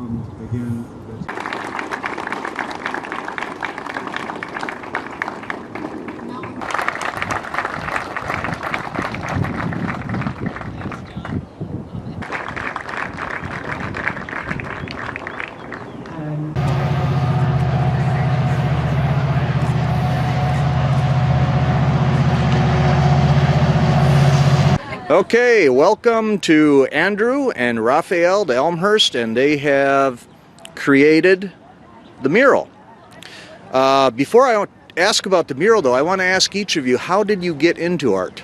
Again, Okay, welcome to Andrew and Raphael to Elmhurst, and they have created the mural. Before I ask about the mural though, I want to ask each of you, how did you get into art?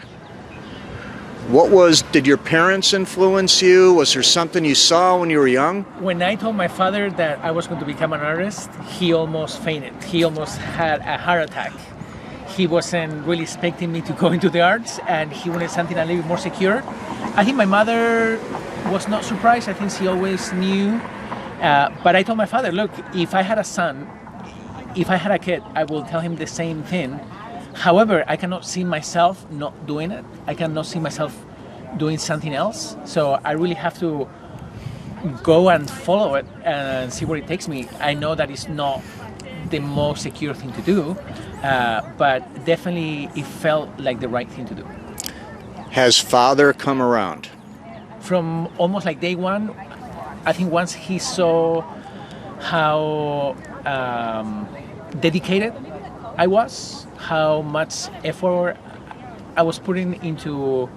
Did your parents influence you? Was there something you saw when you were young? When I told my father that I was going to become an artist, he almost fainted. He almost had a heart attack. He wasn't really expecting me to go into the arts, and he wanted something a little bit more secure. I think my mother was not surprised. I think she always knew. But I told my father, look, if I had a son, if I had a kid, I will tell him the same thing. However, I cannot see myself not doing it. I cannot see myself doing something else. So I really have to go and follow it and see where it takes me. I know that it's not the most secure thing to do, but definitely it felt like the right thing to do. Has father come around? From almost like day one, I think once he saw how dedicated I was, how much effort I was putting into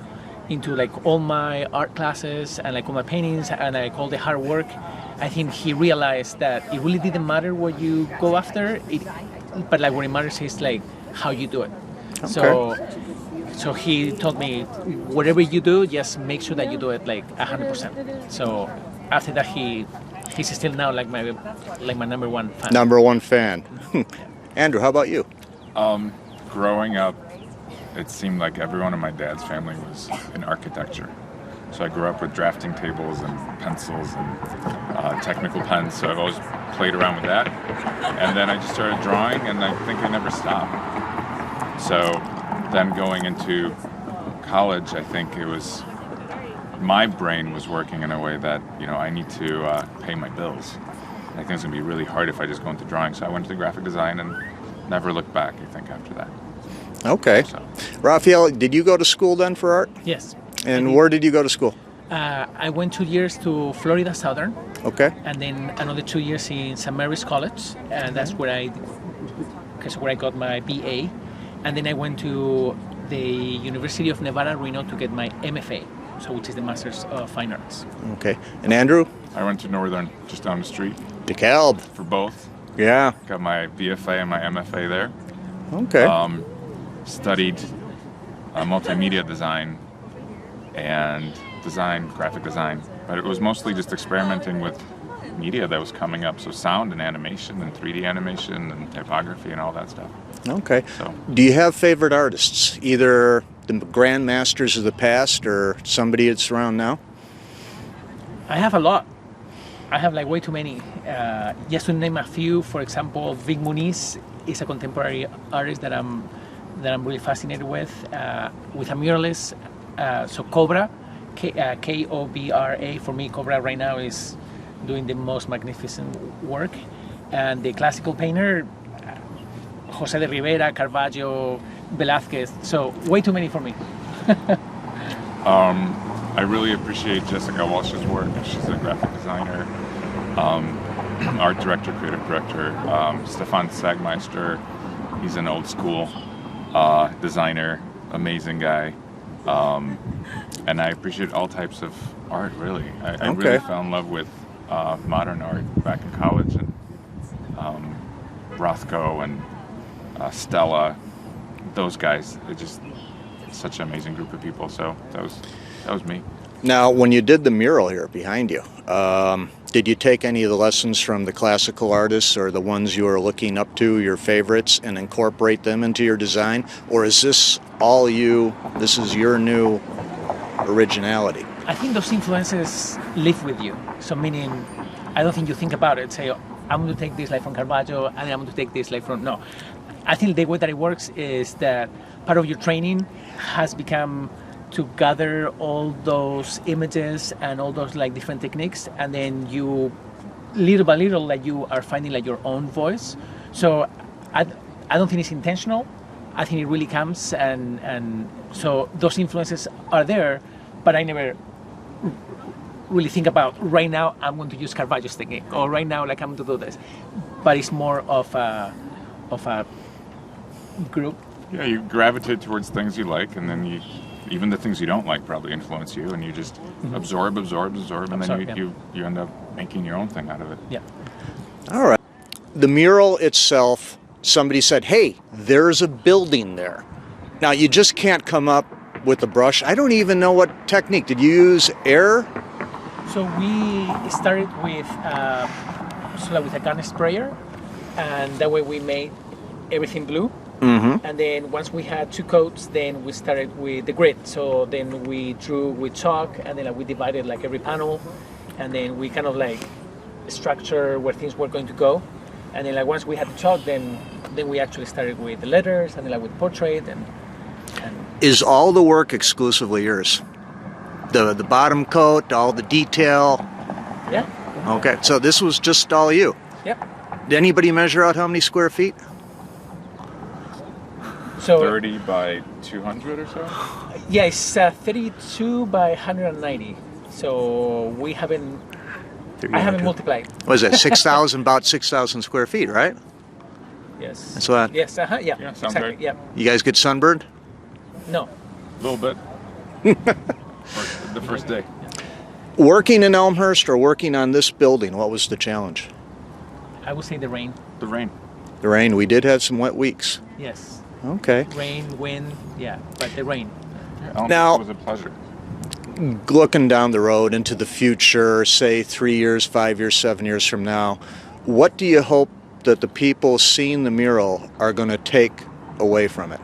like all my art classes and like all my paintings and like all the hard work, I think he realized that it really didn't matter what you go after, but like what it matters is like how you do it. Okay. So he told me, whatever you do, just make sure that you do it like 100%. So after that, he's still now like my number one fan. Number one fan. Andrew, how about you? Growing up, it seemed like everyone in my dad's family was in architecture. So I grew up with drafting tables and pencils and technical pens, so I've always played around with that. And then I just started drawing, and I think I never stopped. So then going into college, I think it was, my brain was working in a way that, you know, I need to pay my bills. I think it's going to be really hard if I just go into drawing. So I went to the graphic design and never looked back, I think, after that. Okay. So. Raphael, did you go to school then for art? Yes. And where did you go to school? I went 2 years to Florida Southern. Okay. And then another 2 years in St. Mary's College, and that's where I got my BA. And then I went to the University of Nevada, Reno to get my MFA, which is the Masters of Fine Arts. Okay. And Andrew? I went to Northern, just down the street. DeKalb. For both. Yeah. Got my BFA and my MFA there. Okay. Studied multimedia design and graphic design, but it was mostly just experimenting with media that was coming up, so sound and animation and 3D animation and typography and all that stuff. Okay. So, do you have favorite artists, either the grand masters of the past or somebody that's around now? I have a lot. I have like way too many. Just to name a few, for example, Vic Muniz is a contemporary artist that I'm really fascinated with a muralist. So Cobra, K-O-B-R-A, for me, Cobra right now is doing the most magnificent work. And the classical painter, Jose de Rivera, Caravaggio, Velázquez. So way too many for me. I really appreciate Jessica Walsh's work. She's a graphic designer, art director, creative director. Stefan Sagmeister, he's an old school designer, amazing guy. And I appreciate all types of art, really. I really fell in love with modern art back in college, and Rothko and Stella, those guys, they're just such an amazing group of people. So that was me. Now, when you did the mural here behind you, did you take any of the lessons from the classical artists or the ones you were looking up to, your favorites, and incorporate them into your design? Or is this all you, this is your new originality? I think those influences live with you. So meaning, I don't think you think about it, say, I'm going to take this like from Caravaggio, and I'm going to take this like from, no. I think the way that it works is that part of your training has become to gather all those images and all those like different techniques, and then you little by little, like you are finding like your own voice. So I don't think it's intentional. I think it really comes, and so those influences are there, but I never really think about right now I'm going to use Caravaggio's technique, or right now like I'm going to do this. But it's more of a group. Yeah, you gravitate towards things you like, and then even the things you don't like probably influence you, and you just absorb, and then you end up making your own thing out of it. Yeah. All right. The mural itself, somebody said, hey, there's a building there. Now, you just can't come up with a brush. I don't even know what technique. Did you use air? So we started with a gun sprayer, and that way we made everything blue. And then once we had 2 coats, then we started with the grid. So then we drew with chalk, and then we divided like every panel, and then we kind of like structure where things were going to go. And then like once we had the chalk, then we actually started with the letters, and then like with portrait and Is all the work exclusively yours? The bottom coat, all the detail? yeah. Okay, so this was just all you? Yep. Did anybody measure out how many square feet? So 30 by 200 or so? yeah, it's 32 by 190. So we haven't. I haven't multiplied. What is it, 6,000, about 6,000 square feet, right? Yes. That's what? Yes. Yeah. Yeah, sounds exactly. right. Yeah. You guys get sunburned? No. A little bit. The first day. Working in Elmhurst or working on this building, what was the challenge? I would say the rain. The rain. The rain. We did have some wet weeks. Yes. Okay. Rain, wind. Yeah, but the rain. Now- It was a pleasure. Looking down the road into the future, say 3 years, 5 years, 7 years from now, what do you hope that the people seeing the mural are going to take away from it?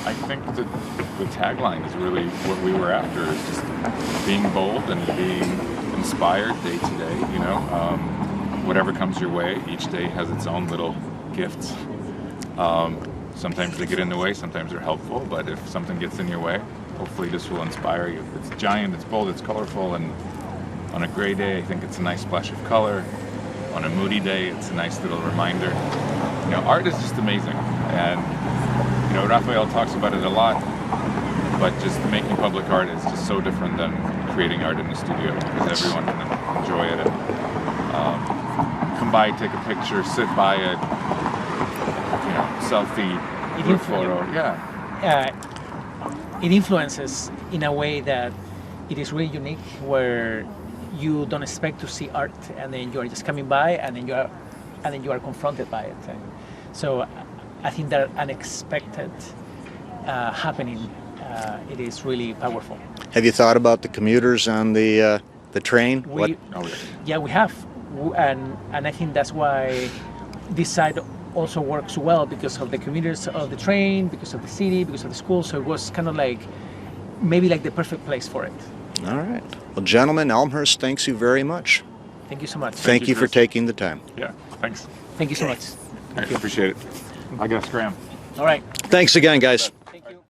I think that the tagline is really what we were after, is just being bold and being inspired day to day, you know. Whatever comes your way, each day has its own little gifts. Sometimes they get in the way, sometimes they're helpful, but if something gets in your way, hopefully this will inspire you. It's giant, it's bold, it's colorful, and on a gray day, I think it's a nice splash of color. On a moody day, it's a nice little reminder. You know, art is just amazing, and you know, Raphael talks about it a lot, but just making public art is just so different than creating art in the studio, because everyone can enjoy it and come by, take a picture, sit by it, you know, selfie, group photo. Yeah. It influences in a way that it is really unique, where you don't expect to see art, and then you are just coming by, and then you are confronted by it. And so I think that unexpected happening, it is really powerful. Have you thought about the commuters on the train? Yeah, we have, and I think that's why this side also works well, because of the commuters of the train, because of the city, because of the school. So it was kind of like maybe like the perfect place for it. All right. Well, gentlemen, Elmhurst thanks you very much. Thank you so much. Thank you for taking the time. Yeah, thanks. Thank you so much. I appreciate it. I gotta scram. All right. Thanks again, guys.